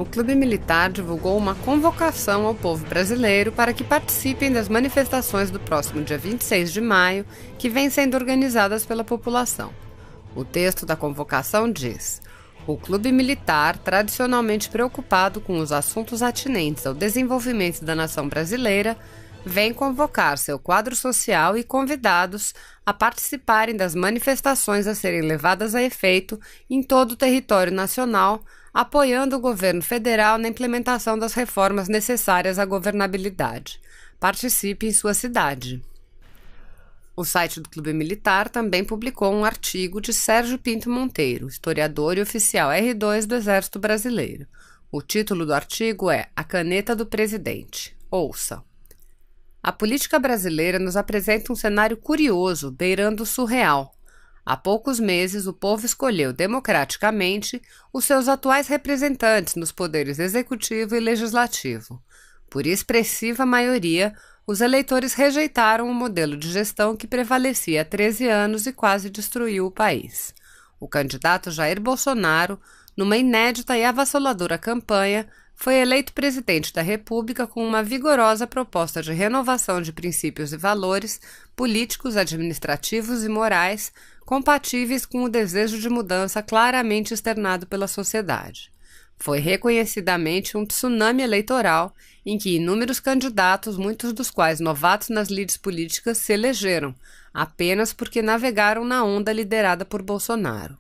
o Clube Militar divulgou uma convocação ao povo brasileiro para que participem das manifestações do próximo dia 26 de maio, que vêm sendo organizadas pela população. O texto da convocação diz: o Clube Militar, tradicionalmente preocupado com os assuntos atinentes ao desenvolvimento da nação brasileira, vem convocar seu quadro social e convidados a participarem das manifestações a serem levadas a efeito em todo o território nacional, apoiando o governo federal na implementação das reformas necessárias à governabilidade. Participe em sua cidade. O site do Clube Militar também publicou um artigo de Sérgio Pinto Monteiro, historiador e oficial R2 do Exército Brasileiro. O título do artigo é A Caneta do Presidente. Ouça. A política brasileira nos apresenta um cenário curioso, beirando o surreal. Há poucos meses, o povo escolheu democraticamente os seus atuais representantes nos poderes executivo e legislativo. Por expressiva maioria, os eleitores rejeitaram o modelo de gestão que prevalecia há 13 anos e quase destruiu o país. O candidato Jair Bolsonaro, numa inédita e avassaladora campanha, foi eleito presidente da República com uma vigorosa proposta de renovação de princípios e valores políticos, administrativos e morais compatíveis com o desejo de mudança claramente externado pela sociedade. Foi reconhecidamente um tsunami eleitoral em que inúmeros candidatos, muitos dos quais novatos nas lides políticas, se elegeram, apenas porque navegaram na onda liderada por Bolsonaro.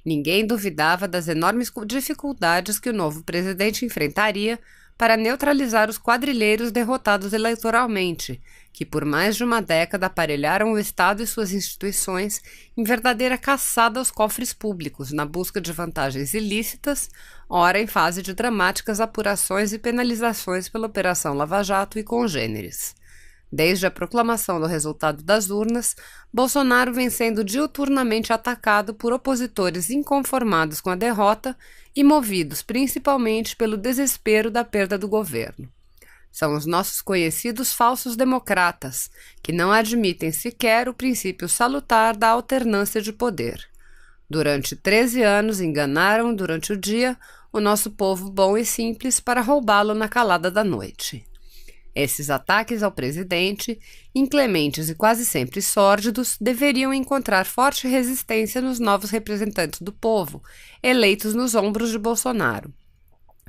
Ninguém duvidava das enormes dificuldades que o novo presidente enfrentaria para neutralizar os quadrilheiros derrotados eleitoralmente, que por mais de uma década aparelharam o Estado e suas instituições em verdadeira caçada aos cofres públicos, na busca de vantagens ilícitas, ora em fase de dramáticas apurações e penalizações pela Operação Lava Jato e congêneres. Desde a proclamação do resultado das urnas, Bolsonaro vem sendo diuturnamente atacado por opositores inconformados com a derrota e movidos principalmente pelo desespero da perda do governo. São os nossos conhecidos falsos democratas, que não admitem sequer o princípio salutar da alternância de poder. Durante 13 anos enganaram durante o dia o nosso povo bom e simples para roubá-lo na calada da noite. Esses ataques ao presidente, inclementes e quase sempre sórdidos, deveriam encontrar forte resistência nos novos representantes do povo, eleitos nos ombros de Bolsonaro.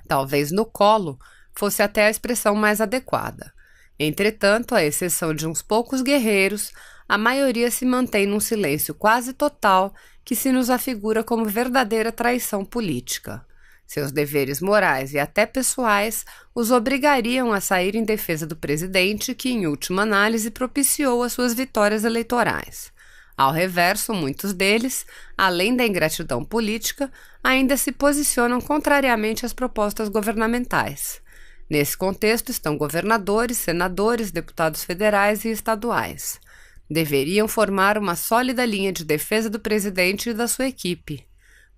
Talvez no colo fosse até a expressão mais adequada. Entretanto, à exceção de uns poucos guerreiros, a maioria se mantém num silêncio quase total que se nos afigura como verdadeira traição política. Seus deveres morais e até pessoais os obrigariam a sair em defesa do presidente que, em última análise, propiciou as suas vitórias eleitorais. Ao reverso, muitos deles, além da ingratidão política, ainda se posicionam contrariamente às propostas governamentais. Nesse contexto estão governadores, senadores, deputados federais e estaduais. Deveriam formar uma sólida linha de defesa do presidente e da sua equipe.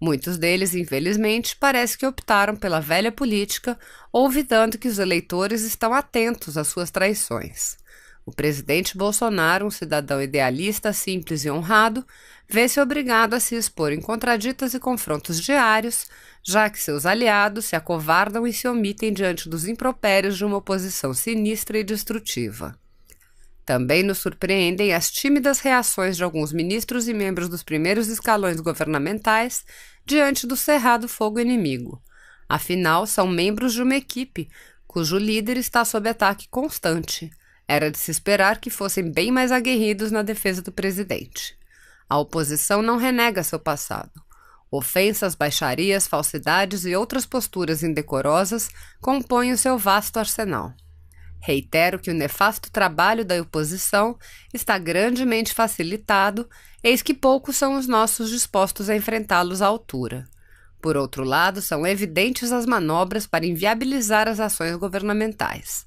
Muitos deles, infelizmente, parece que optaram pela velha política, olvidando que os eleitores estão atentos às suas traições. O presidente Bolsonaro, um cidadão idealista, simples e honrado, vê-se obrigado a se expor em contraditas e confrontos diários, já que seus aliados se acovardam e se omitem diante dos impropérios de uma oposição sinistra e destrutiva. Também nos surpreendem as tímidas reações de alguns ministros e membros dos primeiros escalões governamentais diante do cerrado fogo inimigo. Afinal, são membros de uma equipe cujo líder está sob ataque constante. Era de se esperar que fossem bem mais aguerridos na defesa do presidente. A oposição não renega seu passado. Ofensas, baixarias, falsidades e outras posturas indecorosas compõem o seu vasto arsenal. Reitero que o nefasto trabalho da oposição está grandemente facilitado, eis que poucos são os nossos dispostos a enfrentá-los à altura. Por outro lado, são evidentes as manobras para inviabilizar as ações governamentais.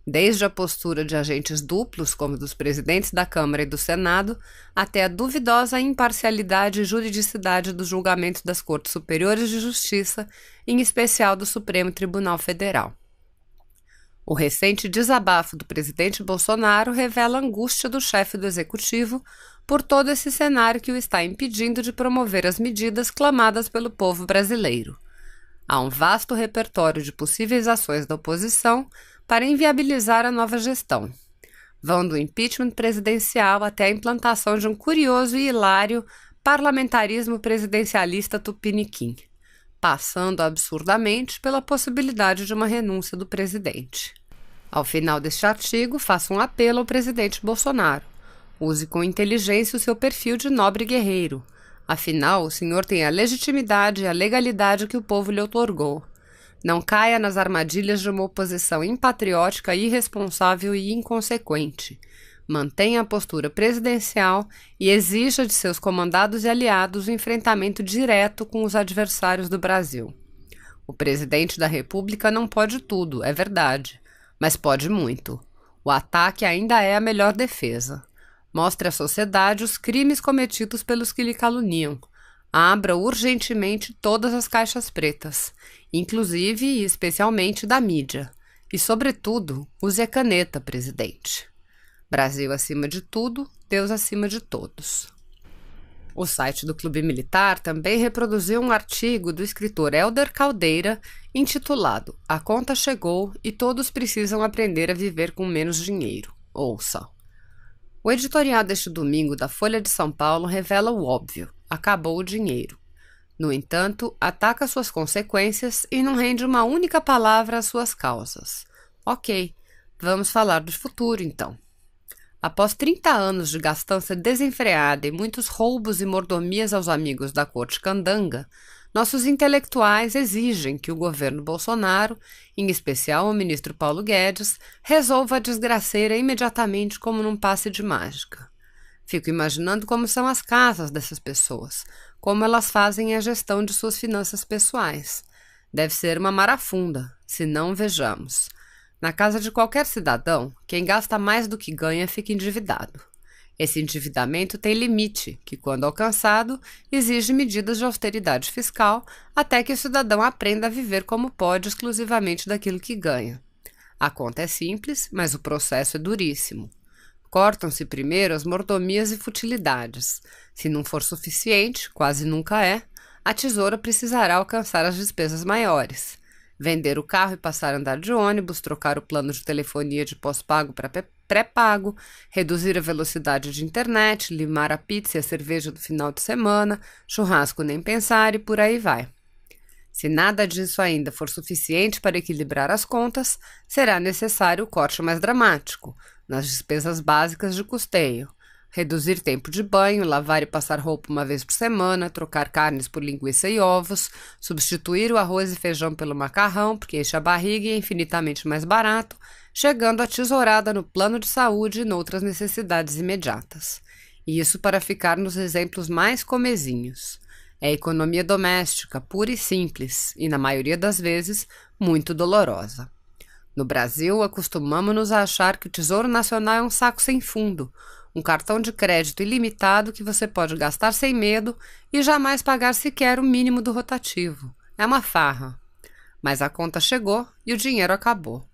Desde a postura de agentes duplos, como dos presidentes da Câmara e do Senado, até a duvidosa imparcialidade e juridicidade dos julgamentos das Cortes Superiores de Justiça, em especial do Supremo Tribunal Federal. O recente desabafo do presidente Bolsonaro revela a angústia do chefe do executivo por todo esse cenário que o está impedindo de promover as medidas clamadas pelo povo brasileiro. Há um vasto repertório de possíveis ações da oposição para inviabilizar a nova gestão. Vão do impeachment presidencial até a implantação de um curioso e hilário parlamentarismo presidencialista tupiniquim, passando absurdamente pela possibilidade de uma renúncia do presidente. Ao final deste artigo, faço um apelo ao presidente Bolsonaro. Use com inteligência o seu perfil de nobre guerreiro. Afinal, o senhor tem a legitimidade e a legalidade que o povo lhe outorgou. Não caia nas armadilhas de uma oposição impatriótica, irresponsável e inconsequente. Mantenha a postura presidencial e exija de seus comandados e aliados o enfrentamento direto com os adversários do Brasil. O presidente da República não pode tudo, é verdade, mas pode muito. O ataque ainda é a melhor defesa. Mostre à sociedade os crimes cometidos pelos que lhe caluniam. Abra urgentemente todas as caixas pretas, inclusive e especialmente da mídia. E, sobretudo, use a caneta, presidente. Brasil acima de tudo, Deus acima de todos. O site do Clube Militar também reproduziu um artigo do escritor Hélder Caldeira intitulado A Conta Chegou e Todos Precisam Aprender a Viver com Menos Dinheiro. Ouça. O editorial deste domingo da Folha de São Paulo revela o óbvio: acabou o dinheiro. No entanto, ataca suas consequências e não rende uma única palavra às suas causas. Ok, vamos falar do futuro então. Após 30 anos de gastança desenfreada e muitos roubos e mordomias aos amigos da corte candanga, nossos intelectuais exigem que o governo Bolsonaro, em especial o ministro Paulo Guedes, resolva a desgraceira imediatamente como num passe de mágica. Fico imaginando como são as casas dessas pessoas, como elas fazem a gestão de suas finanças pessoais. Deve ser uma marafunda, se não vejamos. Na casa de qualquer cidadão, quem gasta mais do que ganha fica endividado. Esse endividamento tem limite, que, quando alcançado, exige medidas de austeridade fiscal até que o cidadão aprenda a viver como pode exclusivamente daquilo que ganha. A conta é simples, mas o processo é duríssimo. Cortam-se primeiro as mordomias e futilidades. Se não for suficiente, quase nunca é, a tesoura precisará alcançar as despesas maiores. Vender o carro e passar a andar de ônibus, trocar o plano de telefonia de pós-pago para pré-pago, reduzir a velocidade de internet, limar a pizza e a cerveja do final de semana, churrasco nem pensar e por aí vai. Se nada disso ainda for suficiente para equilibrar as contas, será necessário o corte mais dramático, nas despesas básicas de custeio. Reduzir tempo de banho, lavar e passar roupa uma vez por semana, trocar carnes por linguiça e ovos, substituir o arroz e feijão pelo macarrão, porque enche a barriga e é infinitamente mais barato, chegando à tesourada no plano de saúde e noutras necessidades imediatas. E isso para ficar nos exemplos mais comezinhos. É economia doméstica, pura e simples, e na maioria das vezes, muito dolorosa. No Brasil, acostumamos-nos a achar que o Tesouro Nacional é um saco sem fundo, um cartão de crédito ilimitado que você pode gastar sem medo e jamais pagar sequer o mínimo do rotativo. É uma farra. Mas a conta chegou e o dinheiro acabou.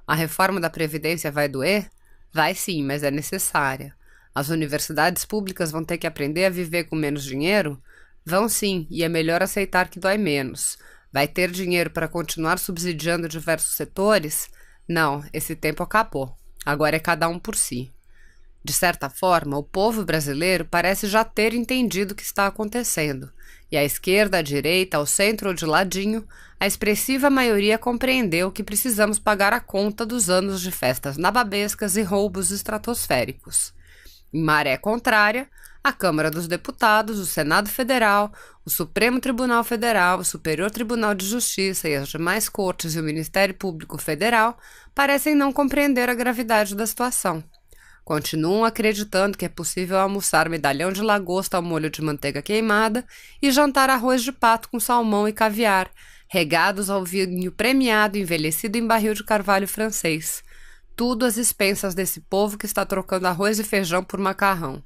A reforma da Previdência vai doer? Vai sim, mas é necessária. As universidades públicas vão ter que aprender a viver com menos dinheiro? Vão sim, e é melhor aceitar que dói menos. Vai ter dinheiro para continuar subsidiando diversos setores? Não, esse tempo acabou. Agora é cada um por si. De certa forma, o povo brasileiro parece já ter entendido o que está acontecendo, e à esquerda, à direita, ao centro ou de ladinho, a expressiva maioria compreendeu que precisamos pagar a conta dos anos de festas nababescas e roubos estratosféricos. Em maré contrária, a Câmara dos Deputados, o Senado Federal, o Supremo Tribunal Federal, o Superior Tribunal de Justiça e as demais cortes e o Ministério Público Federal parecem não compreender a gravidade da situação. Continuam acreditando que é possível almoçar medalhão de lagosta ao molho de manteiga queimada e jantar arroz de pato com salmão e caviar, regados ao vinho premiado envelhecido em barril de carvalho francês. Tudo às expensas desse povo que está trocando arroz e feijão por macarrão.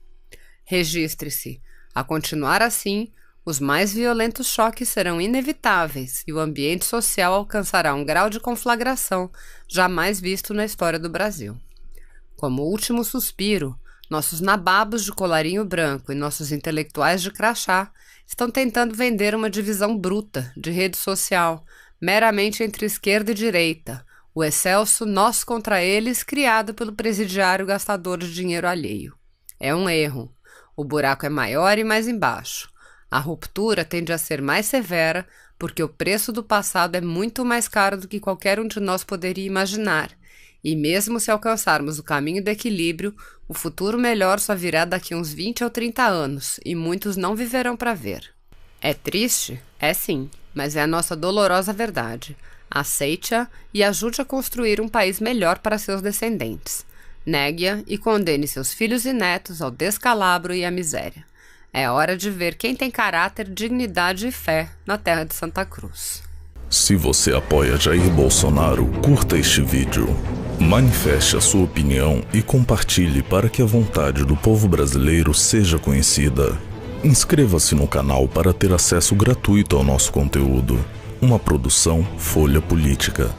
Registre-se. A continuar assim, os mais violentos choques serão inevitáveis e o ambiente social alcançará um grau de conflagração jamais visto na história do Brasil. Como último suspiro, nossos nababos de colarinho branco e nossos intelectuais de crachá estão tentando vender uma divisão bruta de rede social, meramente entre esquerda e direita, o excelso nós contra eles criado pelo presidiário gastador de dinheiro alheio. É um erro. O buraco é maior e mais embaixo. A ruptura tende a ser mais severa porque o preço do passado é muito mais caro do que qualquer um de nós poderia imaginar. E mesmo se alcançarmos o caminho do equilíbrio, o futuro melhor só virá daqui uns 20 ou 30 anos, e muitos não viverão para ver. É triste? É sim, mas é a nossa dolorosa verdade. Aceite-a e ajude a construir um país melhor para seus descendentes. Negue-a e condene seus filhos e netos ao descalabro e à miséria. É hora de ver quem tem caráter, dignidade e fé na terra de Santa Cruz. Se você apoia Jair Bolsonaro, curta este vídeo. Manifeste a sua opinião e compartilhe para que a vontade do povo brasileiro seja conhecida. Inscreva-se no canal para ter acesso gratuito ao nosso conteúdo. Uma produção Folha Política.